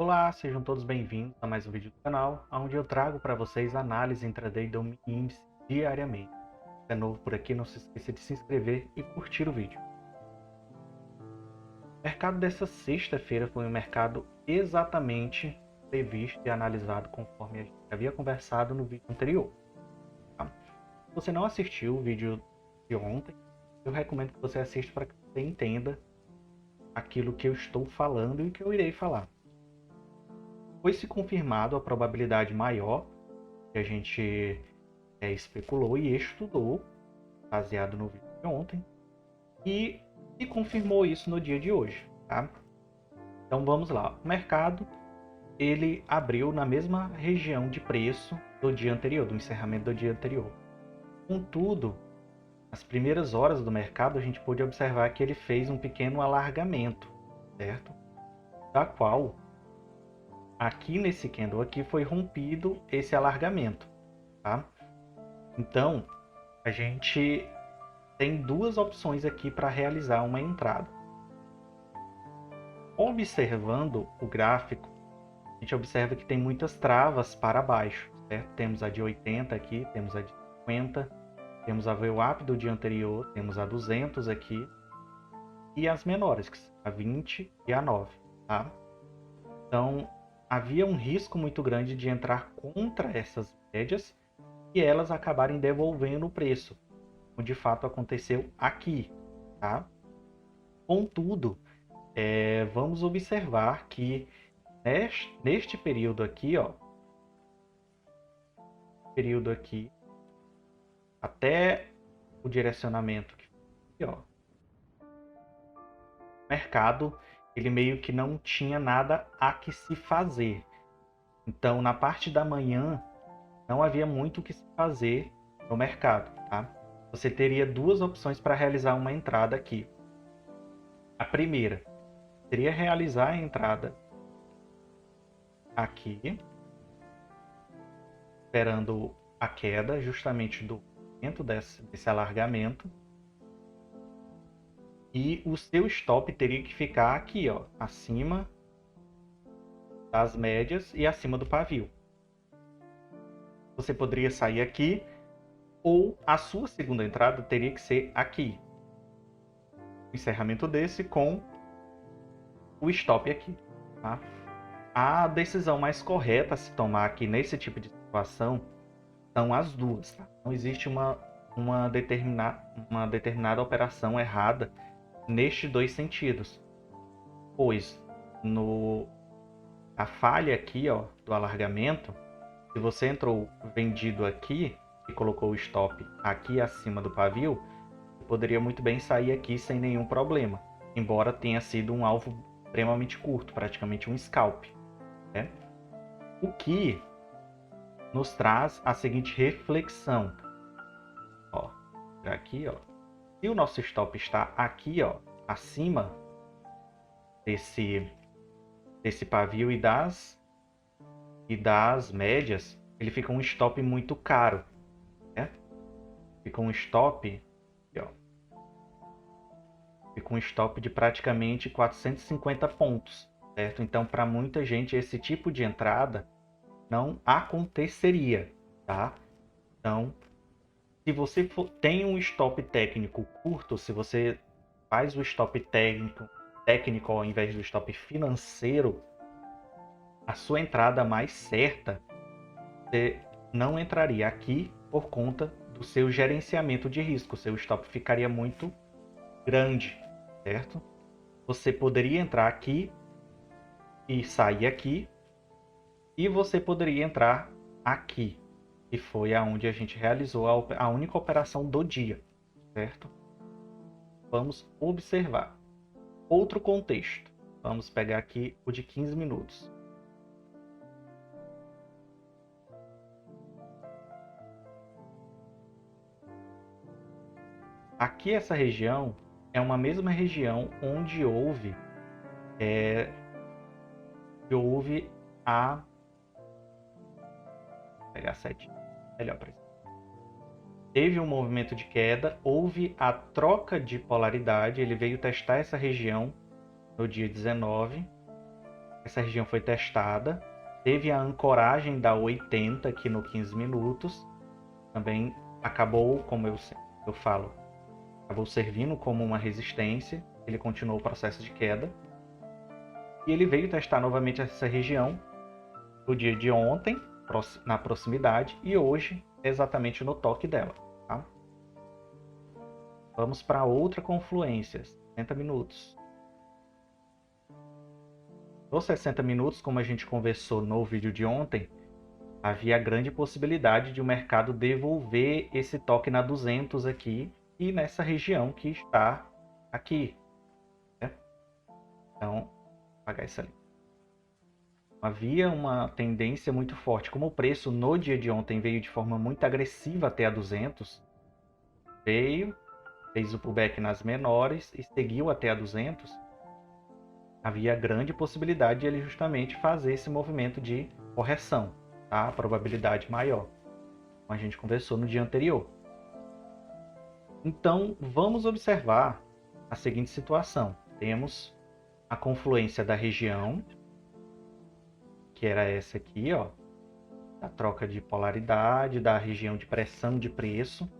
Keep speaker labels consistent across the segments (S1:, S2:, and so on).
S1: Olá, sejam todos bem-vindos a mais um vídeo do canal, onde eu trago para vocês análise intraday do índice diariamente. Se é novo por aqui, não se esqueça de se inscrever e curtir o vídeo. O mercado dessa sexta-feira foi um mercado exatamente previsto e analisado conforme a gente havia conversado no vídeo anterior. Tá? Se você não assistiu o vídeo de ontem, eu recomendo que você assista para que você entenda aquilo que eu estou falando e o que eu irei falar. Foi se confirmado a probabilidade maior que a gente especulou e estudou, baseado no vídeo de ontem, e se confirmou isso no dia de hoje. Tá? Então vamos lá. O mercado ele abriu na mesma região de preço do dia anterior, do encerramento do dia anterior. Contudo, nas primeiras horas do mercado, a gente pôde observar que ele fez um pequeno alargamento, certo? Da qual, aqui nesse candle aqui, foi rompido esse alargamento, tá? Então, a gente tem duas opções aqui para realizar uma entrada. Observando o gráfico, a gente observa que tem muitas travas para baixo, certo? Temos a de 80 aqui, temos a de 50, temos a VWAP do dia anterior, temos a 200 aqui, e as menores, a 20 e a 9, tá? Então, havia um risco muito grande de entrar contra essas médias e elas acabarem devolvendo o preço, como de fato aconteceu aqui, tá? Contudo, vamos observar que neste período aqui, ó, período aqui, até o direcionamento aqui, ó, o mercado ele meio que não tinha nada a que se fazer. Então, na parte da manhã, não havia muito o que se fazer no mercado, tá? Você teria duas opções para realizar uma entrada aqui. A primeira seria realizar a entrada aqui, esperando a queda justamente do momento desse alargamento. E o seu stop teria que ficar aqui, ó, acima das médias e acima do pavio. Você poderia sair aqui, ou a sua segunda entrada teria que ser aqui. Encerramento desse com o stop aqui, tá? A decisão mais correta a se tomar aqui nesse tipo de situação são as duas, tá? Não existe uma determinada operação errada nestes dois sentidos, pois a falha aqui, ó, do alargamento, se você entrou vendido aqui e colocou o stop aqui acima do pavio, você poderia muito bem sair aqui sem nenhum problema, embora tenha sido um alvo extremamente curto, praticamente um scalp, né? O que nos traz a seguinte reflexão. Ó, aqui, ó, se o nosso stop está aqui, ó, acima desse pavio e das médias, ele fica um stop muito caro, né? Fica um stop, ó, fica um stop de praticamente 450 pontos, certo? Então, para muita gente, esse tipo de entrada não aconteceria, tá? Então, se você tem um stop técnico curto, se você faz o stop técnico ao invés do stop financeiro, a sua entrada mais certa, você não entraria aqui por conta do seu gerenciamento de risco. Seu stop ficaria muito grande, certo? Você poderia entrar aqui e sair aqui, e você poderia entrar aqui, que foi aonde a gente realizou a única operação do dia, certo? Vamos observar. Outro contexto. Vamos pegar aqui o de 15 minutos. Aqui essa região é uma mesma região onde houve a... Vou pegar 7. Melhor para isso. Teve um movimento de queda, houve a troca de polaridade, ele veio testar essa região no dia 19, Essa região foi testada. Teve a ancoragem da 80 aqui no 15 minutos. Também acabou, como eu falo, acabou servindo como uma resistência. Ele continuou o processo de queda. E ele veio testar novamente essa região no dia de ontem, na proximidade, e hoje exatamente no toque dela. Tá? Vamos para outra confluência, 60 minutos. Nos 60 minutos, como a gente conversou no vídeo de ontem, havia grande possibilidade de o mercado devolver esse toque na 200 aqui e nessa região que está aqui. Né? Então, vou apagar isso ali. Havia uma tendência muito forte. Como o preço no dia de ontem veio de forma muito agressiva até a 200, fez o pullback nas menores e seguiu até a 200, havia grande possibilidade de ele justamente fazer esse movimento de correção, tá? A probabilidade maior, como a gente conversou no dia anterior. Então, vamos observar a seguinte situação. Temos a confluência da região, que era essa aqui, ó, a troca de polaridade, da região de pressão de preço,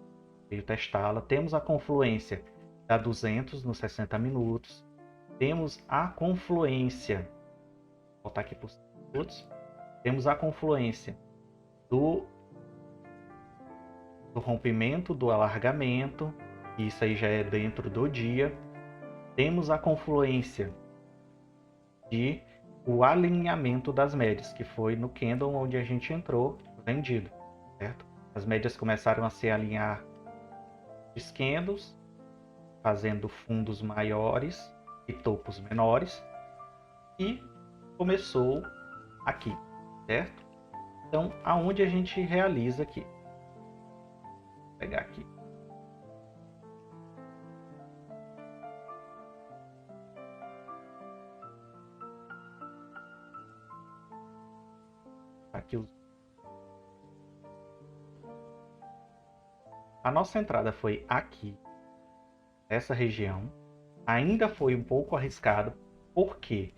S1: veio testá-la. Temos a confluência da 200 nos 60 minutos. Temos a confluência, vou voltar aqui para os minutos. Temos a confluência do rompimento, do alargamento, isso aí já é dentro do dia. Temos a confluência de o alinhamento das médias, que foi no candle onde a gente entrou vendido, certo? As médias começaram a se alinhar os candles, fazendo fundos maiores e topos menores, e começou aqui, certo? Então, aonde a gente realiza aqui? Vou pegar aqui. Aqui a nossa entrada foi aqui, essa região. Ainda foi um pouco arriscado. Por quê?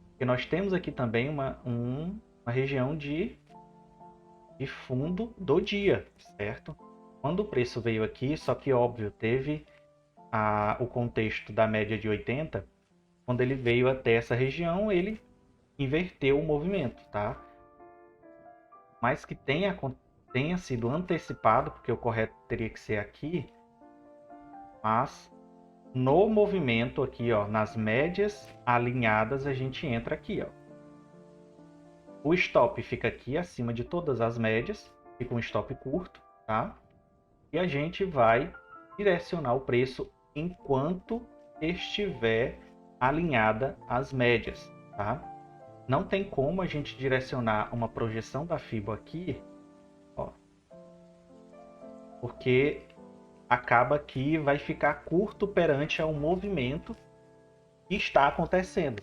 S1: Porque nós temos aqui também uma região de fundo do dia, certo? Quando o preço veio aqui, só que óbvio, teve o contexto da média de 80, quando ele veio até essa região, ele inverteu o movimento, tá? Mas que tenha sido antecipado, porque o correto teria que ser aqui, mas no movimento aqui, ó, nas médias alinhadas, a gente entra aqui, ó. O stop fica aqui acima de todas as médias, fica um stop curto, tá? E a gente vai direcionar o preço enquanto estiver alinhada às médias, tá? Não tem como a gente direcionar uma projeção da FIBO aqui, ó, porque acaba que vai ficar curto perante ao movimento que está acontecendo.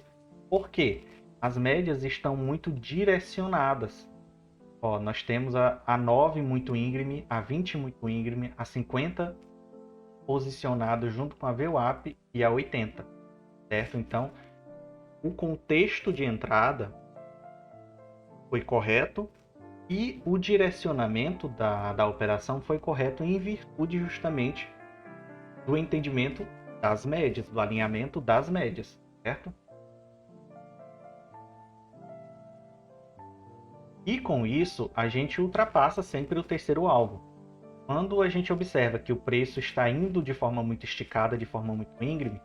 S1: Por quê? As médias estão muito direcionadas. Ó, nós temos a 9 muito íngreme, a 20 muito íngreme, a 50 posicionado junto com a VWAP e a 80, certo? Então, o contexto de entrada foi correto e o direcionamento da operação foi correto em virtude justamente do entendimento das médias, do alinhamento das médias, certo? E com isso, a gente ultrapassa sempre o terceiro alvo. Quando a gente observa que o preço está indo de forma muito esticada, de forma muito íngreme,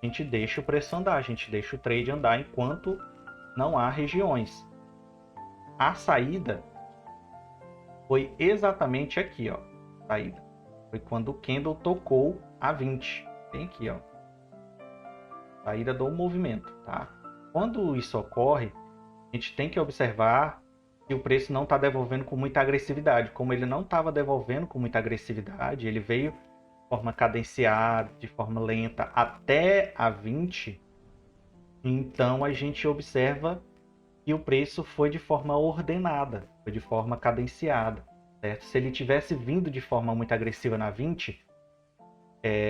S1: a gente deixa o preço andar, a gente deixa o trade andar enquanto não há regiões. A saída foi exatamente aqui, ó. Saída. Foi quando o candle tocou a 20. Bem aqui, ó. Saída do movimento, tá? Quando isso ocorre, a gente tem que observar que o preço não está devolvendo com muita agressividade. Como ele não estava devolvendo com muita agressividade, ele veio de forma cadenciada, de forma lenta, até a 20. Então, a gente observa que o preço foi de forma ordenada, foi de forma cadenciada, certo? Se ele tivesse vindo de forma muito agressiva na 20,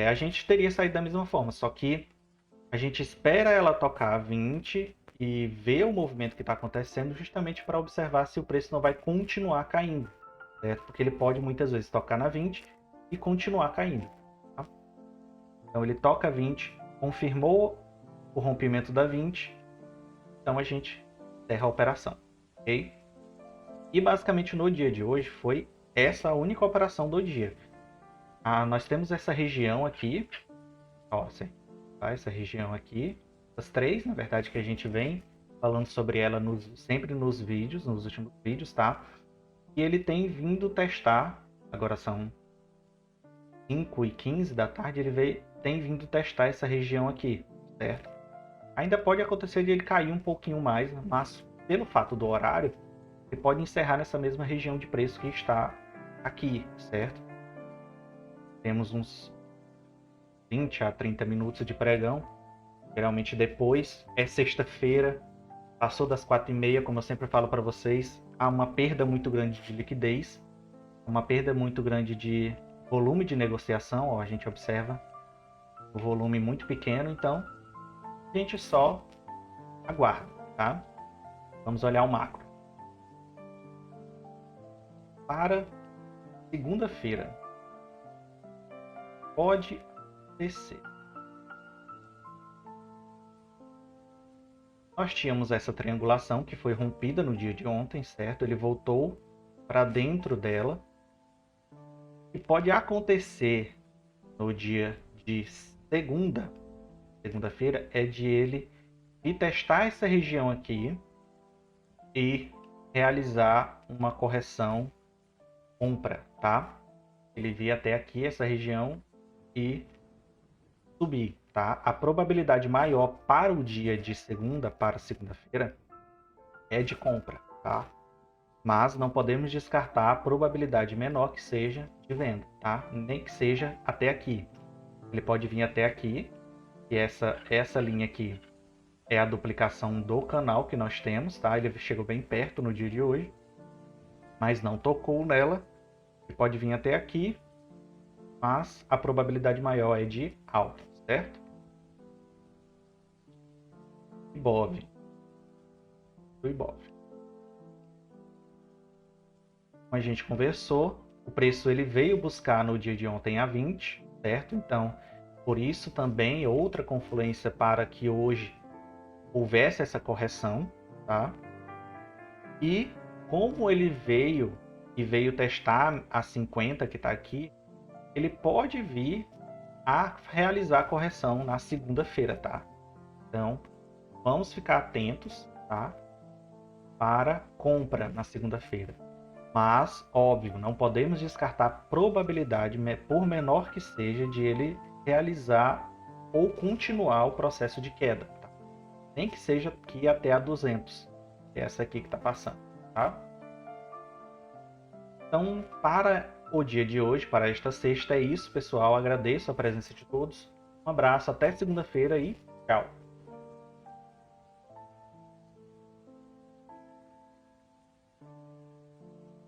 S1: a gente teria saído da mesma forma, só que a gente espera ela tocar a 20 e ver o movimento que está acontecendo justamente para observar se o preço não vai continuar caindo, certo? Porque ele pode muitas vezes tocar na 20 e continuar caindo. Tá? Então ele toca a 20, confirmou o rompimento da 20, então a gente encerra a operação, ok? E basicamente no dia de hoje foi essa a única operação do dia. Nós temos essa região aqui, ó, tá? Essa região aqui, as três, na verdade, que a gente vem falando sobre ela sempre nos vídeos, nos últimos vídeos, tá? E ele tem vindo testar, agora são 5h15 da tarde, tem vindo testar essa região aqui, certo? Ainda pode acontecer de ele cair um pouquinho mais, mas pelo fato do horário, ele pode encerrar nessa mesma região de preço que está aqui, certo? Temos uns 20 a 30 minutos de pregão. Geralmente depois é sexta-feira, passou das 4h30, como eu sempre falo para vocês, há uma perda muito grande de liquidez, uma perda muito grande de volume de negociação, ó, a gente observa o volume muito pequeno, então a gente só aguarda, tá? Vamos olhar o macro. Para segunda-feira, pode descer. Nós tínhamos essa triangulação que foi rompida no dia de ontem, certo? Ele voltou para dentro dela. E pode acontecer no dia de segunda-feira, é de ele ir testar essa região aqui e realizar uma correção compra, tá? Ele vir até aqui, essa região, e subir, tá? A probabilidade maior para o dia de para segunda-feira, é de compra, tá? Mas não podemos descartar a probabilidade menor que seja de venda, tá? Nem que seja até aqui. Ele pode vir até aqui, e essa linha aqui é a duplicação do canal que nós temos, tá? Ele chegou bem perto no dia de hoje, mas não tocou nela. Ele pode vir até aqui, mas a probabilidade maior é de alta, certo? Ibov. Do Ibov. Como a gente conversou, o preço ele veio buscar no dia de ontem a 20, certo? Então, por isso também outra confluência para que hoje houvesse essa correção, tá? E como ele veio testar a 50 que está aqui, ele pode vir a realizar a correção na segunda-feira, tá? Então, vamos ficar atentos, tá? Para compra na segunda-feira. Mas, óbvio, não podemos descartar a probabilidade, por menor que seja, de ele realizar ou continuar o processo de queda. Tá? Nem que seja aqui até a 200. É essa aqui que está passando. Tá? Então, para o dia de hoje, para esta sexta, é isso, pessoal. Agradeço a presença de todos. Um abraço, até segunda-feira e tchau.